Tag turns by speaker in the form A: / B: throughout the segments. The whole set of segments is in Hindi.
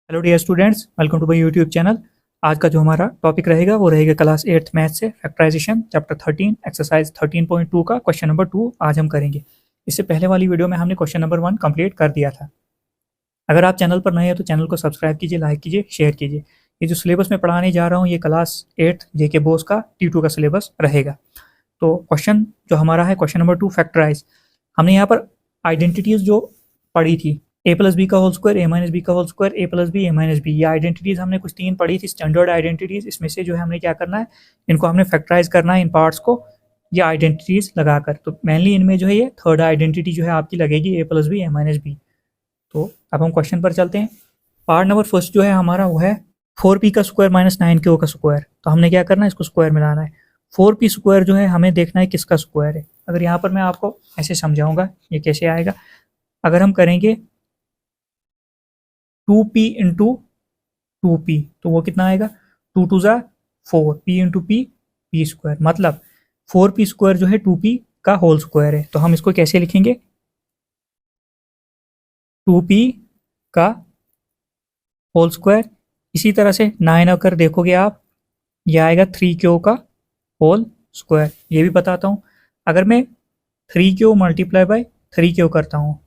A: Hello dear students, welcome to my YouTube channel. आज का जो हमारा टॉपिक रहेगा वो रहेगा क्लास 8th मैथ से फैक्टराइजेशन चैप्टर 13 एक्सरसाइज 13.2 का क्वेश्चन नंबर 2 आज हम करेंगे। इससे पहले वाली वीडियो में हमने क्वेश्चन नंबर 1 कंप्लीट कर दिया था। अगर आप चैनल पर नए हैं तो चैनल को सब्सक्राइब कीजिए, लाइक कीजिए, शेयर कीजिए। ये जो सिलेबस में पढ़ाने जा रहा हूँ ये क्लास 8 जेके बोस का T2 का सिलेबस रहेगा। तो क्वेश्चन जो हमारा है क्वेश्चन नंबर 2 फैक्टराइज। हमने यहाँ पर आइडेंटिटीज जो पढ़ी थी ए प्लस बी का होल स्क्वायर, ए माइनस बी का whole square, A plus b, a minus B, ये आइडेंटिटीज हमने कुछ 3 पढ़ी थी स्टैंडर्ड आइडेंटिटीज। इसमें से जो है हमने क्या करना है, इनको हमने फैक्टराइज करना है इन पार्ट्स को ये आइडेंटिटीज लगाकर। तो मेनली इनमें जो है ये थर्ड आइडेंटिटी जो है आपकी लगेगी ए plus b, a minus B. तो अब हम क्वेश्चन पर चलते हैं। पार्ट नंबर फर्स्ट जो है हमारा वो है 4p का स्क्वायर माइनस 9q का स्क्वायर। तो हमने क्या करना है, इसको स्क्वायर में लाना है। 4p स्क्वायर जो है हमें देखना है किसका स्क्वायर है। अगर यहाँ पर मैं आपको ऐसे समझाऊंगा ये कैसे आएगा। अगर हम करेंगे 2p इंटू 2p तो वो कितना आएगा, 2 2 ज़ा 4, p इंटू p स्क्वायर, मतलब 4p स्क्वायर जो है 2p का होल स्क्वायर है। तो हम इसको कैसे लिखेंगे, 2p का होल स्क्वायर। इसी तरह से 9 अगर देखोगे आप ये आएगा 3q का होल स्क्वायर। ये भी बताता हूँ, अगर मैं 3q मल्टीप्लाई बाय 3q करता हूँ,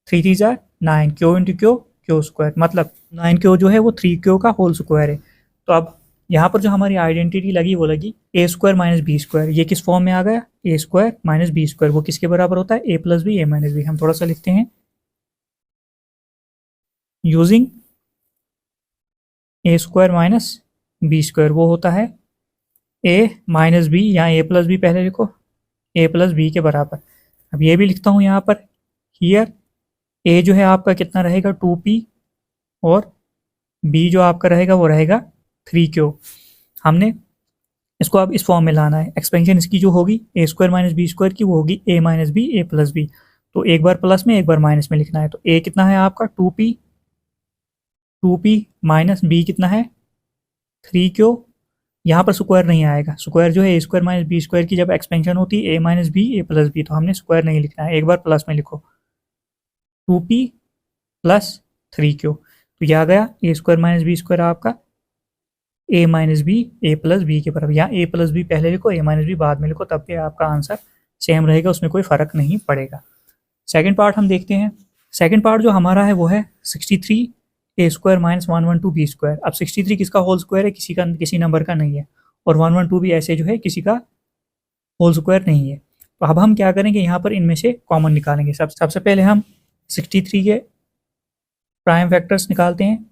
A: 3 3 ज़ा 9, q इंटू क्यू स्क्वायर, मतलब 9q जो है वो 3q का होल स्क्वायर है। तो अब यहाँ पर जो हमारी आइडेंटिटी लगी वो लगी a square minus b square. ये किस फॉर्म में आ गया, a square minus b square. वो किसके बराबर होता है, a plus b, a minus b. हम थोड़ा सा लिखते हैं, using a square minus b square वो होता है ए माइनस बी, यहाँ ए प्लस बी पहले लिखो, ए प्लस बी के बराबर। अब ये भी लिखता हूँ यहाँ पर, हियर ए जो है आपका कितना रहेगा 2p और b जो आपका रहेगा वो रहेगा 3q। हमने इसको अब इस फॉर्म में लाना है। एक्सपेंशन इसकी जो होगी ए स्क्वायर माइनस बी स्क्वायर की वो होगी ए माइनस बी, ए प्लस बी। तो एक बार प्लस में एक बार माइनस में लिखना है। तो ए कितना है आपका 2p माइनस बी कितना है 3q। यहाँ पर स्क्वायर नहीं आएगा, स्क्वायर जो है a square minus b square की जब एक्सपेंशन होती है a minus b, A plus B, तो हमने स्क्वायर नहीं लिखना है, एक बार प्लस में लिखो 2p प्लस 3q। तो यह आ गया a square minus b square आपका ए माइनस बी, ए प्लस बी के बराबर। यहाँ ए प्लस बी पहले लिखो, ए माइनस बी बाद में लिखो, तब भी आपका आंसर सेम रहेगा, उसमें कोई फर्क नहीं पड़ेगा। सेकंड पार्ट हम देखते हैं। सेकंड पार्ट जो हमारा है वो है 63 ए स्क्वायर माइनस 112 बी स्क्वायर। अब 63 किसका होल स्क्वायर है, किसी नंबर का नहीं है, और 112 भी ऐसे जो है किसी का होल स्क्वायर नहीं है। तो अब हम क्या करेंगे, यहाँ पर इनमें से कॉमन निकालेंगे। सबसे पहले हम 63 के प्राइम फैक्टर्स निकालते हैं।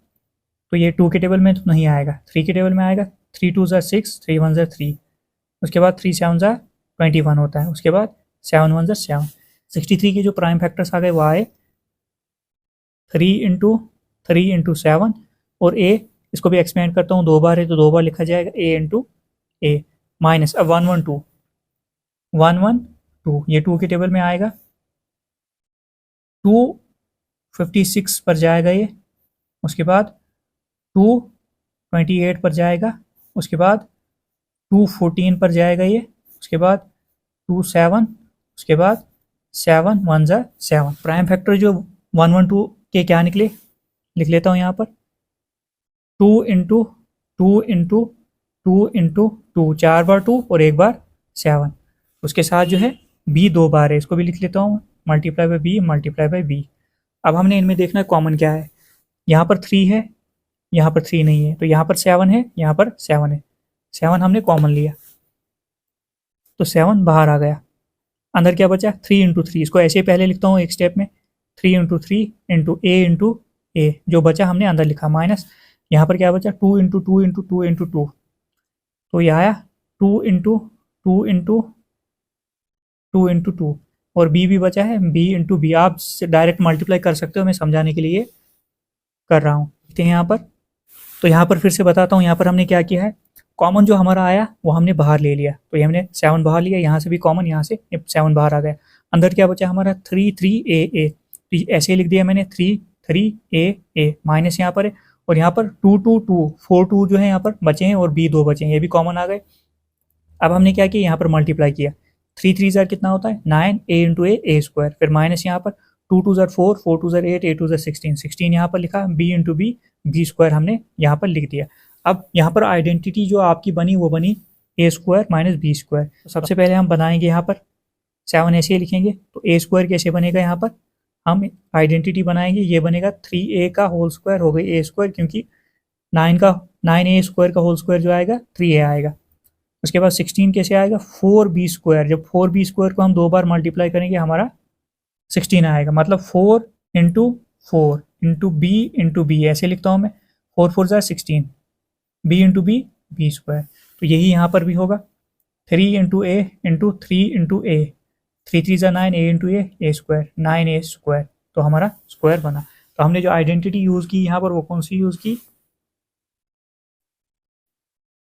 A: तो ये 2 के टेबल में तो नहीं आएगा, 3 के टेबल में आएगा। 3 2 ज़ा 6, 3 1 ज़ा 3, उसके बाद 3 7 ज़ा 21 होता है, उसके बाद 7 1 ज़ा 7। 63 के जो प्राइम फैक्टर्स आ गए वो आए 3 इंटू 7, और ए इसको भी एक्सपेंड करता हूँ, 2 बार है तो 2 बार लिखा जाएगा ए इंटू ए, माइनस अब 112 ये 2 के टेबल में आएगा, 256 पर जाएगा ये, उसके बाद 228 पर जाएगा, उसके बाद 214 पर जाएगा ये, उसके बाद 27, उसके बाद 7 1 ज़ा 7। प्राइम फैक्टर जो 112 के क्या निकले, लिख लेता हूँ यहाँ पर 2 इंटू 2 इंटू 2 इंटू 2, 4 बार 2 और 1 बार 7। उसके साथ जो है b 2 बार है, इसको भी लिख लेता हूँ, multiply by b multiply by b। अब हमने इनमें देखना है कॉमन क्या है। यहाँ पर 3 है, यहाँ पर 3 नहीं है, तो यहाँ पर 7 है, यहाँ पर 7 है, 7 हमने कॉमन लिया तो 7 बाहर आ गया। अंदर क्या बचा, 3 इंटू 3। इसको ऐसे ही पहले लिखता हूँ एक स्टेप में, 3 इंटू 3 इंटू ए, जो बचा हमने अंदर लिखा, माइनस यहाँ पर क्या बचा 2 इंटू 2 इंटू 2 इंटू 2, तो यह आया 2 इंटू 2 इंटू 2 इंटू 2, और b भी बचा है, b इंटू बी। आप डायरेक्ट मल्टीप्लाई कर सकते हो, मैं समझाने के लिए कर रहा हूँ। देखते हैं यहाँ पर, तो यहाँ पर फिर से बताता हूँ, यहाँ पर हमने क्या किया है, कॉमन जो हमारा आया वो हमने बाहर ले लिया। तो ये हमने 7 बाहर लिया, यहाँ से भी कॉमन, यहाँ से 7 बाहर आ गया। अंदर क्या बचा हमारा 3 3 ए, तो ऐसे ही लिख दिया मैंने 3 3 ए, माइनस यहाँ पर है, और यहाँ पर 2 2 2 4 2 जो है यहाँ पर बचे हैं, और b 2 बचे हैं, ये भी कॉमन आ गए। अब हमने क्या किया, यहाँ पर मल्टीप्लाई किया, 3 3 ज़ा कितना होता है 9, ए इंटू ए स्क्वायर, फिर माइनस यहाँ पर 2 2 ज़र 4, 4 2 ज़र 8, 8 2 ज़र 16, 16 यहाँ पर लिखा, b into b, b square हमने यहाँ पर लिख दिया। अब यहाँ पर आइडेंटिटी जो आपकी बनी वो बनी ए स्क्वायर माइनस बी स्क्वायर। तो सबसे पहले हम बनाएंगे यहाँ पर 7 ऐसे लिखेंगे, तो ए स्क्वायर कैसे बनेगा, यहाँ पर हम आइडेंटिटी बनाएंगे, ये बनेगा 3a का होल स्क्वायर हो गई ए स्क्वायर, क्योंकि 9a स्क्वायर का होल स्क्वायर जो आएगा 3a आएगा। उसके बाद 16 कैसे आएगा, 4b स्क्वायर, जब 4b स्क्वायर को हम 2 बार मल्टीप्लाई करेंगे हमारा 16 आएगा, मतलब 4 इंटू 4 इंटू बी ऐसे लिखता हूँ मैं, 4 4 ज़ा 16, b इंटू बी स्क्वायर। तो यही यहाँ पर भी होगा 3 इंटू ए इंटू 3 इंटू ए, 3 3 ज़ा 9, ए इंटू ए स्क्वायर, 9a स्क्वायर, तो हमारा स्क्वायर बना। तो हमने जो आइडेंटिटी यूज़ की यहाँ पर वो कौन सी यूज़ की,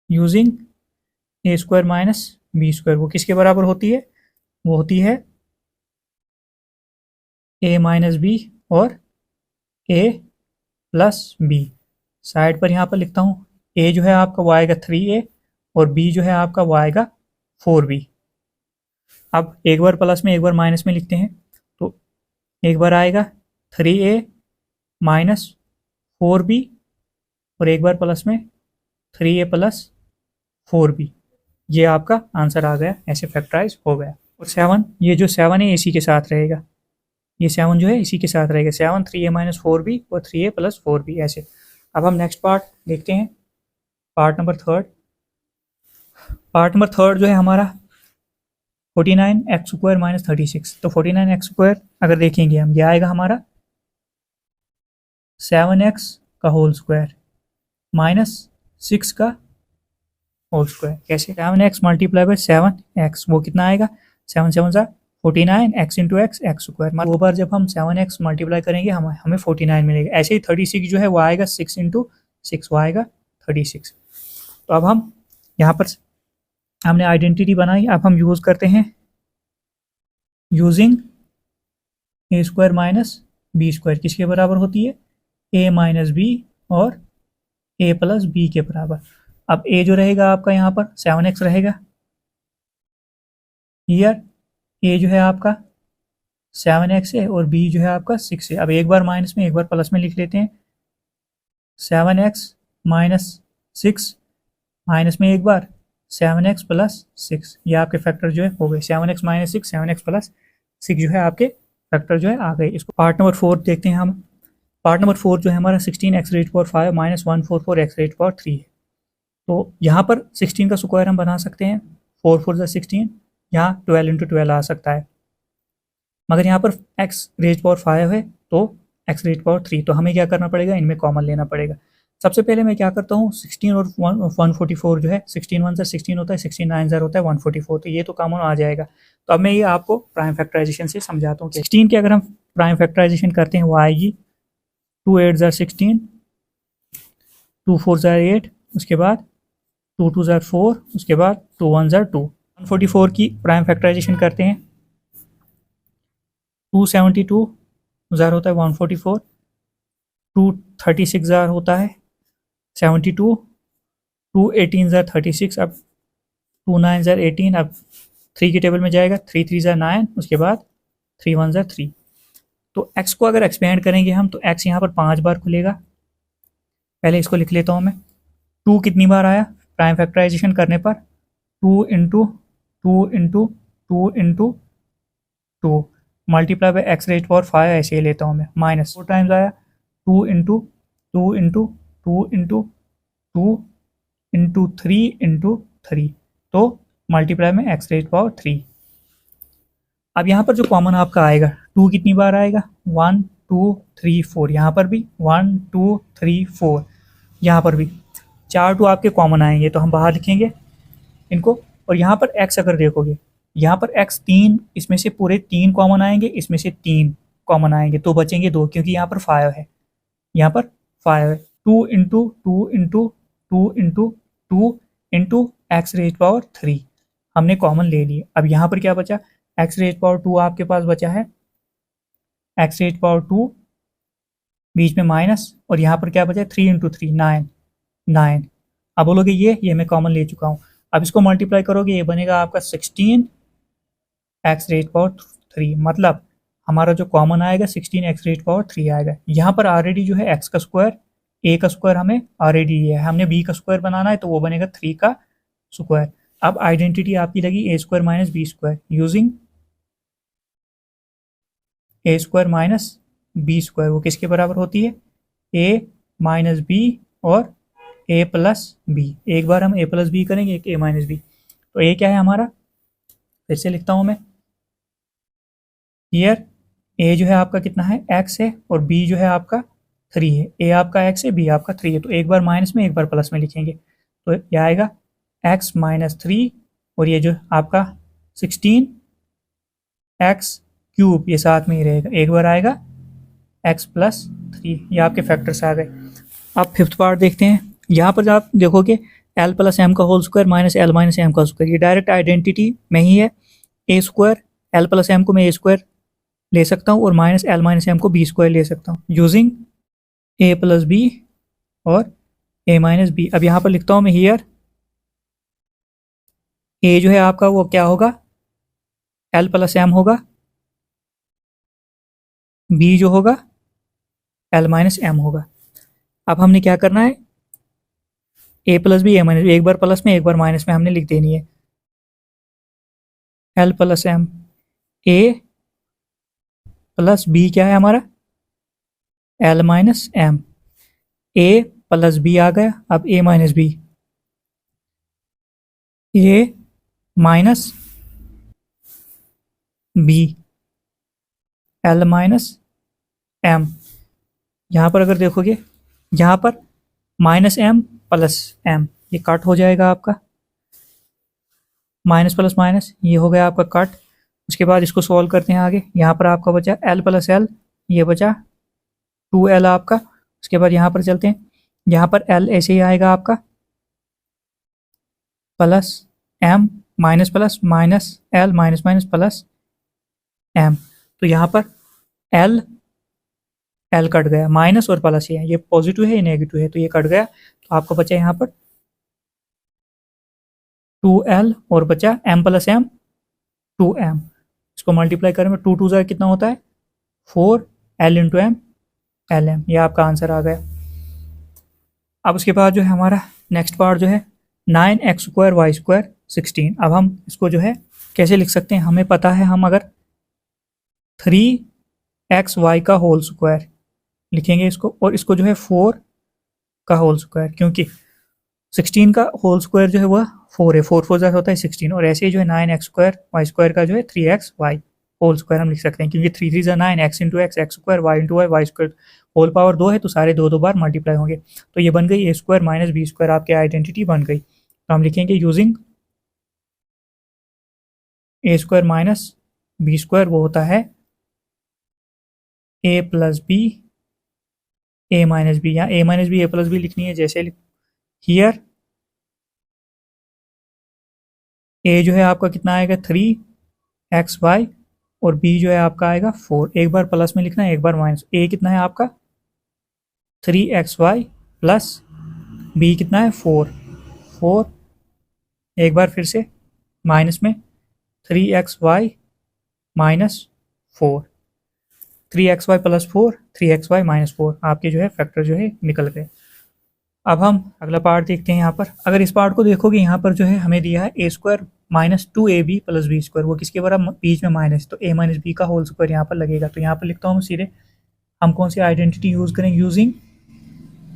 A: using a square minus b square. वो किसके बराबर होती है, वो होती है ए माइनस बी और ए प्लस बी। साइड पर यहाँ पर लिखता हूँ, ए जो है आपका वो आएगा 3a और बी जो है आपका वो आएगा 4b। अब एक बार प्लस में एक बार माइनस में लिखते हैं, तो एक बार आएगा 3a माइनस 4b और एक बार प्लस में 3a प्लस 4b। ये आपका आंसर आ गया, ऐसे फैक्टराइज हो गया। और 7, ये जो 7 है इसी के साथ रहेगा, ये 7 जो है इसी के साथ रहेगा, 7 3a माइनस 4b और 3a प्लस 4b ऐसे। अब हम नेक्स्ट पार्ट देखते हैं, part number third. Part number third जो है हमारा 49x स्क्वायर माइनस 36। तो 49x स्क्वायर अगर देखेंगे हम, ये आएगा हमारा 7x का होल स्क्वायर माइनस 6 का होल स्क्वायर। कैसे, 7x मल्टीप्लाई बाय 7x, वो कितना आएगा, 7 7 ज़ा 49, x इंटू एक्स स्क्वायर। दो बार जब हम 7x मल्टीप्लाई करेंगे हमें 49 मिलेगा। ऐसे ही 36 जो है वो आएगा 6 इंटू 6, वो आएगा 36। तो अब हम यहाँ पर हमने आइडेंटिटी बनाई, अब हम यूज़ करते हैं using a square minus b square. किसके बराबर होती है, ए माइनस बी और ए प्लस बी के बराबर। अब ए जो रहेगा आपका यहाँ पर 7x रहेगा, हियर ए जो है आपका 7x है और बी जो है आपका 6 है। अब एक बार माइनस में एक बार प्लस में लिख लेते हैं, 7x माइनस 6 माइनस में एक बार 7x प्लस 6, ये आपके फैक्टर जो है हो गए 7x माइनस 6, 7x प्लस 6 जो है आपके फैक्टर जो है आ गए। इसको पार्ट नंबर 4 देखते हैं हम। पार्ट नंबर 4 जो है हमारा 16x रेज पावर 5 माइनस 144x रेज पावर 3 है। तो यहाँ पर 16 का स्क्वायर हम बना सकते हैं, 4 4 ज़ा 16, यहाँ 12 इंटू 12 आ सकता है, मगर यहाँ पर x रेज पावर 5 है तो x रेज पावर 3, तो हमें क्या करना पड़ेगा, इनमें कॉमन लेना पड़ेगा। सबसे पहले मैं क्या करता हूँ, 16 और 144 जो है, 16 1 ज़ा 16 होता है, 16 9 ज़ा होता है 144, तो ये तो कॉमन आ जाएगा। तो अब मैं ये आपको प्राइम फैक्टराइजेशन से समझाता हूँ। 16 की अगर हम प्राइम फैक्टराइजेशन करते हैं वो आएगी 2 8 ज़ा 16, 2 4 ज़ा 8, उसके बाद 2 2 ज़ा 4, उसके बाद 2 1 ज़ा 2। 144 की प्राइम फैक्टराइजेशन करते हैं, 272 ज़ार होता है 144, 236 ज़ार होता है 72, 2 18 ज़ार 36, अब 2 9 ज़ार 18, अब 3 की टेबल में जाएगा, 3 3 ज़ार 9, उसके बाद 3 1 ज़ार 3। तो x को अगर एक्सपेंड करेंगे हम तो x यहाँ पर 5 बार खुलेगा। पहले इसको लिख लेता हूँ मैं, 2 कितनी बार आया प्राइम फैक्टराइजेशन करने पर, 2 into 2 into 2 into 2 multiply by x raise power 5 ऐसे ही लेता हूँ मैं, माइनस 4 टाइम्स आया 2 into 2 into 2 into 2 into 3 into 3, तो मल्टीप्लाई में एक्स रेज पावर 3। अब यहाँ पर जो कॉमन आपका आएगा 2 कितनी बार आएगा, 1 2 3 4, यहाँ पर भी 1 2 3 4, यहाँ पर भी 4 2 आपके कॉमन आएंगे, तो हम बाहर लिखेंगे इनको। और यहाँ पर x अगर देखोगे, यहाँ पर x 3, इसमें से पूरे 3 कॉमन आएंगे, इसमें से 3 कॉमन आएंगे, तो बचेंगे 2, क्योंकि यहाँ पर 5 है, यहाँ पर 5 है। 2 into 2 into 2 into 2 into x raise power 3 हमने कॉमन ले लिए। अब यहाँ पर क्या बचा, एक्स रेज पावर 2 आपके पास बचा है, एक्स रेज पावर 2 बीच में माइनस, और यहाँ पर क्या बचा है 3 इंटू 3 9। अब बोलोगे ये मैं कॉमन ले चुका हूँ। अब इसको मल्टीप्लाई करोगे, ये बनेगा आपका 16 एक्स रेज पावर 3, मतलब हमारा जो कॉमन आएगा 16x⁻³ आएगा। यहाँ पर ऑलरेडी जो है x का स्क्वायर, a का स्क्वायर हमें ऑलरेडी है, हमने b का स्क्वायर बनाना है तो वो बनेगा 3 का स्क्वायर। अब आइडेंटिटी आपकी लगी a² - b² using a² - b², वो किसके बराबर होती है, a - b और a + b। एक बार हम a + b करेंगे, एक a - b। तो a क्या है हमारा, फिर से लिखता हूं मैं, हियर a जो है आपका कितना है, x है, और b जो है आपका 3 है। a आपका x है, b आपका 3 है, तो एक बार माइनस में एक बार प्लस में लिखेंगे, तो यह आएगा x - 3 और ये जो आपका 16x³ ये साथ में ही रहेगा, एक बार आएगा x + 3, ये आपके फैक्टर्स आ गए। अब फिफ्थ पार्ट देखते हैं। यहाँ पर आप देखोगे l + m² - l - m², ये डायरेक्ट आइडेंटिटी में ही है। a², l + m को मैं a² ले सकता हूँ और -l - m को b² ले सकता हूँ यूजिंग a + b और a - b। अब यहाँ पर लिखता हूँ मैं, हियर a जो है आपका वो क्या होगा, l + m होगा, b जो होगा l - m होगा। अब हमने क्या करना है, a + b a - b, एक बार प्लस में एक बार माइनस में हमने लिख देनी है। l + m, a + b क्या है हमारा, l - m, a + b आ गया। अब a - b, a - b, l - m। यहाँ पर अगर देखोगे, यहाँ पर -m + m ये कट हो जाएगा आपका, माइनस प्लस माइनस ये हो गया आपका कट। उसके बाद इसको सॉल्व करते हैं आगे। यहाँ पर आपका बचा l + l, ये बचा 2l आपका। उसके बाद यहाँ पर चलते हैं, यहाँ पर l ऐसे ही आएगा आपका, plus m minus plus minus l minus minus plus m। तो यहाँ पर l कट गया, माइनस और प्लस ये पॉजिटिव है, ये नेगेटिव है, तो ये कट गया। तो आपको बचा यहाँ पर 2l और बचा m + m 2m। इसको मल्टीप्लाई करें में 2 2 जा कितना होता है 4, l × m lm, ये आपका आंसर आ गया। अब उसके बाद जो है हमारा नेक्स्ट पार्ट जो है 9x² y² 16। अब हम इसको जो है कैसे लिख सकते हैं, हमें पता है, हम अगर 3xy का होल स्क्वायर लिखेंगे इसको, और इसको जो है 4 का होल स्क्वायर, क्योंकि 16 का होल स्क्वायर जो है वह 4 है, 4 4 होता है 16, और ऐसे ही जो है 9x² y² का जो है 3xy होल स्क्वायर हम लिख सकते हैं, क्योंकि 3 3 9, x × x x² y × y y² whole power 2 है, तो सारे दो दो बार मल्टीप्लाई होंगे। तो ये बन गई a² - b², आपकी आइडेंटिटी बन गई। तो हम लिखेंगे यूजिंग a² - b², वो होता है a + b a - b। यहाँ a - b a + b लिखनी है, जैसे हियर a जो है आपका कितना आएगा 3xy और b जो है आपका आएगा 4। एक बार प्लस में लिखना है, एक बार माइनस। a कितना है आपका 3xy प्लस b कितना है 4। एक बार फिर से माइनस में 3xy - 4, 3xy + 4 3xy - 4, आपके जो है फैक्टर जो है निकल गए। अब हम अगला पार्ट देखते हैं। यहाँ पर अगर इस पार्ट को देखोगे, यहाँ पर जो है हमें दिया है a² - 2ab + b², वो किसके बराबर, बीच में माइनस, तो a - b का होल स्क्वायर यहाँ पर लगेगा। तो यहाँ पर लिखता हूँ सीधे, हम कौन सी आइडेंटिटी यूज करेंगे, यूजिंग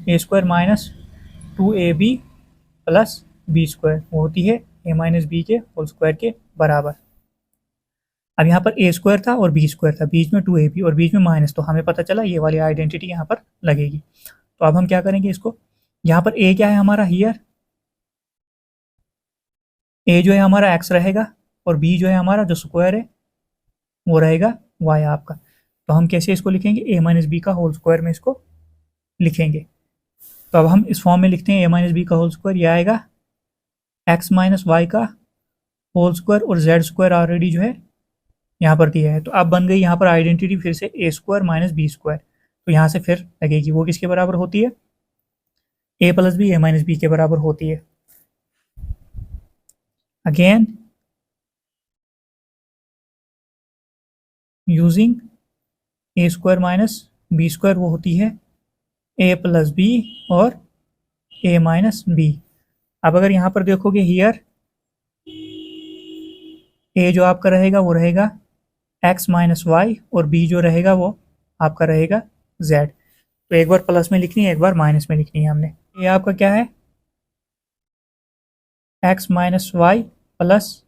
A: a² - 2ab + b², वो होती है a - b के होल स्क्वायर के बराबर। अब यहाँ पर a² था और b² था, बीच में 2ab और बीच में माइनस, तो हमें पता चला ये वाली आइडेंटिटी यहाँ पर लगेगी। तो अब हम क्या करेंगे इसको, यहाँ पर a क्या है हमारा, हियर a जो है हमारा x रहेगा, और b जो है हमारा जो स्क्वायर है वो रहेगा y आपका। तो हम कैसे इसको लिखेंगे, a - b का होल स्क्वायर में इसको लिखेंगे। तो अब हम इस फॉर्म में लिखते हैं a - b का होल स्क्वायर, ये आएगा x - y का होल स्क्वायर, और z² ऑलरेडी जो है यहाँ पर दिया है। तो अब बन गई यहाँ पर आइडेंटिटी फिर से a² - b²। तो यहाँ से फिर लगेगी, वो किसके बराबर होती है, a + b a - b के बराबर होती है। Again using a square minus b square वो होती है ए प्लस बी और ए माइनस बी। अब अगर यहाँ पर देखोगे हियर ए जो आपका रहेगा वो रहेगा एक्स माइनस वाई और बी जो रहेगा वो आपका रहेगा जेड। तो एक बार प्लस में लिखनी है, एक बार माइनस में लिखनी है हमने। ये आपका क्या है, x minus y plus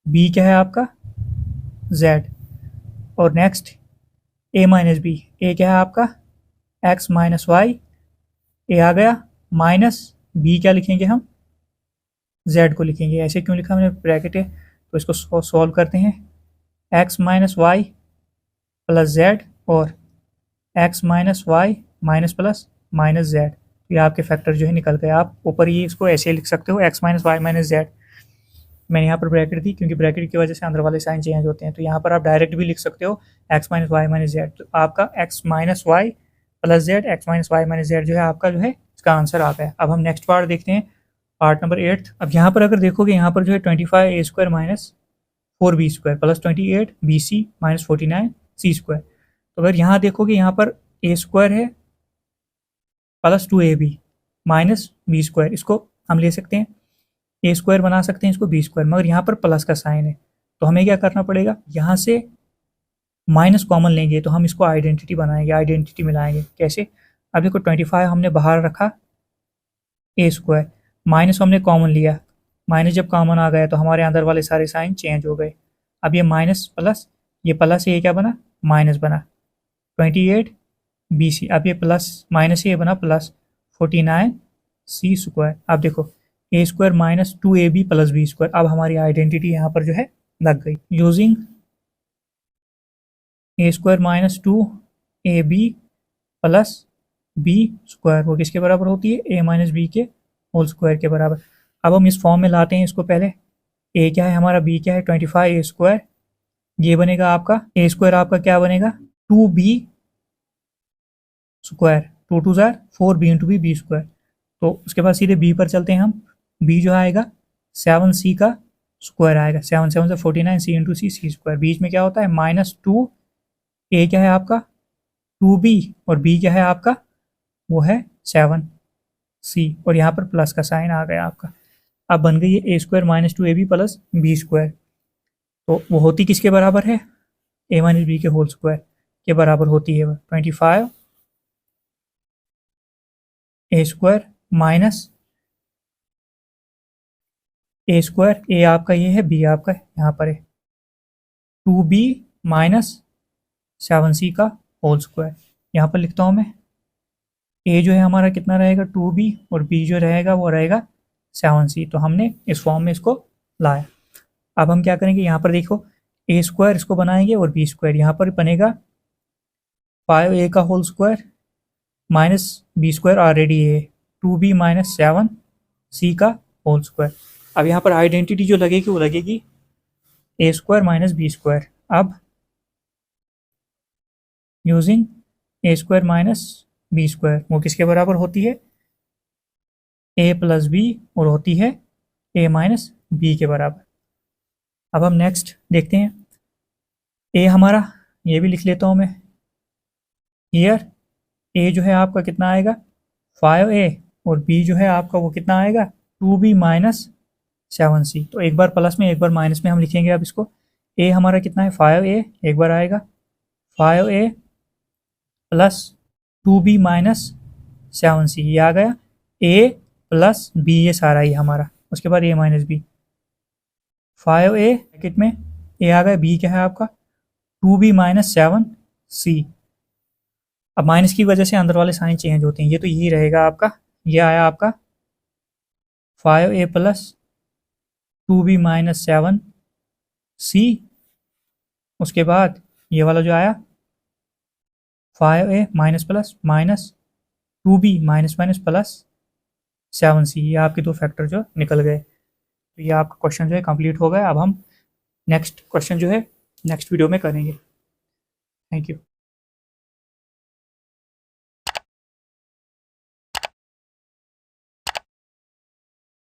A: b क्या है आपका जेड। और next a minus b, a क्या है आपका एक्स माइनस वाई, ए आ गया माइनस बी क्या लिखेंगे हम जेड को लिखेंगे। ऐसे क्यों लिखा हमने, ब्रैकेट है तो इसको सॉल्व करते हैं। X minus y plus z और x minus y minus plus minus z. ये आपके फैक्टर जो है निकल गए। आप ऊपर ये इसको ऐसे लिख सकते हो x minus y minus z. मैंने यहाँ पर ब्रैकेट दी क्योंकि ब्रैकेट की वजह से अंदर वाले साइन चेंज होते हैं। तो यहाँ पर आप डायरेक्ट भी लिख सकते हो x minus y minus z. तो आपका x minus y plus z, x minus y minus z जो है आपका जो है इसका आंसर आ गया। अब हम नेक्स्ट पार्ट देखते हैं, पार्ट नंबर 8। अब यहाँ पर अगर देखोगे यहाँ पर जो है 25 a square minus 4 b square plus 28 b c minus 49 c square. तो अगर यहाँ देखोगे यहाँ पर ए स्क्वायर है plus 2ab minus b square, इसको हम ले सकते हैं ए स्क्वायर बना सकते हैं इसको बी स्क्वायर, मगर यहाँ पर प्लस का साइन है तो हमें क्या करना पड़ेगा, यहाँ से माइनस कॉमन लेंगे तो हम इसको आइडेंटिटी बनाएंगे, आइडेंटिटी मिलाएंगे। कैसे, अब देखो 25 हमने बाहर रखा ए स्क्वायर, माइनस हमने कॉमन लिया, माइनस जब कॉमन आ गया तो हमारे अंदर वाले सारे साइन चेंज हो गए। अब ये माइनस प्लस, ये प्लस ये क्या बना माइनस बना 28 बी सी, अब ये प्लस माइनस ये बना प्लस 49 सी स्क्वायर। अब देखो a square minus 2ab plus b square. अब हमारी आइडेंटिटी यहाँ पर जो है लग गई। Using a square minus 2ab plus b square वो किसके बराबर होती है, ए माइनस बी के होल स्क्वायर के बराबर। अब हम इस फॉर्म में लाते हैं इसको। पहले ए क्या है हमारा, बी क्या है 25 ए स्क्वायर, ये बनेगा आपका ए स्क्वायर आपका क्या बनेगा 2b स्क्वायर, 2 2 जार 4 बी इंटू बी स्क्वायर। तो उसके बाद सीधे बी पर चलते हैं हम, बी जो आएगा 7c का स्क्वायर आएगा, 7 7 से 49 सी इंटू सी स्क्वायर। बीच में क्या होता है माइनस 2, ए क्या है आपका 2b और बी क्या है आपका वो है 7c और यहाँ पर प्लस का साइन आ गया आपका। अब बन गई है a square minus 2ab plus b square. तो वो होती किसके बराबर है, ए माइनस बी के होल स्क्वायर के बराबर होती है। 25 a square minus a square, a आपका ये है, बी आपका यहाँ पर है 2b माइनस 7c का होल स्क्वायर। यहाँ पर लिखता हूँ मैं, ए जो है हमारा कितना रहेगा 2b और बी जो रहेगा वो रहेगा 7c। तो हमने इस फॉर्म में इसको लाया। अब हम क्या करेंगे, यहाँ पर देखो ए स्क्वायर इसको बनाएंगे और बी स्क्वायर, यहाँ पर बनेगा 5a का whole square minus b square already है 2b माइनस 7c का होल स्क्वायर। अब यहाँ पर आइडेंटिटी जो लगेगी वो लगेगी a square minus b square. अब using a square minus b square वो किसके बराबर होती है, ए प्लस बी और होती है ए माइनस बी के बराबर। अब हम नेक्स्ट देखते हैं, ए हमारा ये भी लिख लेता हूँ मैं हियर, ए जो है आपका कितना आएगा 5a और बी जो है आपका वो कितना आएगा 2b माइनस 7c। तो एक बार प्लस में एक बार माइनस में हम लिखेंगे। अब इसको ए हमारा कितना है 5a, एक बार आएगा 5a plus 2b minus 7c, ये आ गया a प्लस b, ये सारा ही हमारा। उसके बाद a minus b 5a bracket में a आ गया, b क्या है आपका 2b माइनस 7c। अब माइनस की वजह से अंदर वाले साइन चेंज होते हैं, ये तो यही रहेगा आपका, ये आया आपका 5a plus 2b minus 7c। उसके बाद ये वाला जो आया 5a minus plus minus 2b minus minus plus 7c, ये आपके दो फैक्टर जो निकल गए। तो ये आपका क्वेश्चन जो है कंप्लीट हो गया। अब हम नेक्स्ट क्वेश्चन जो है नेक्स्ट वीडियो में करेंगे। Thank you.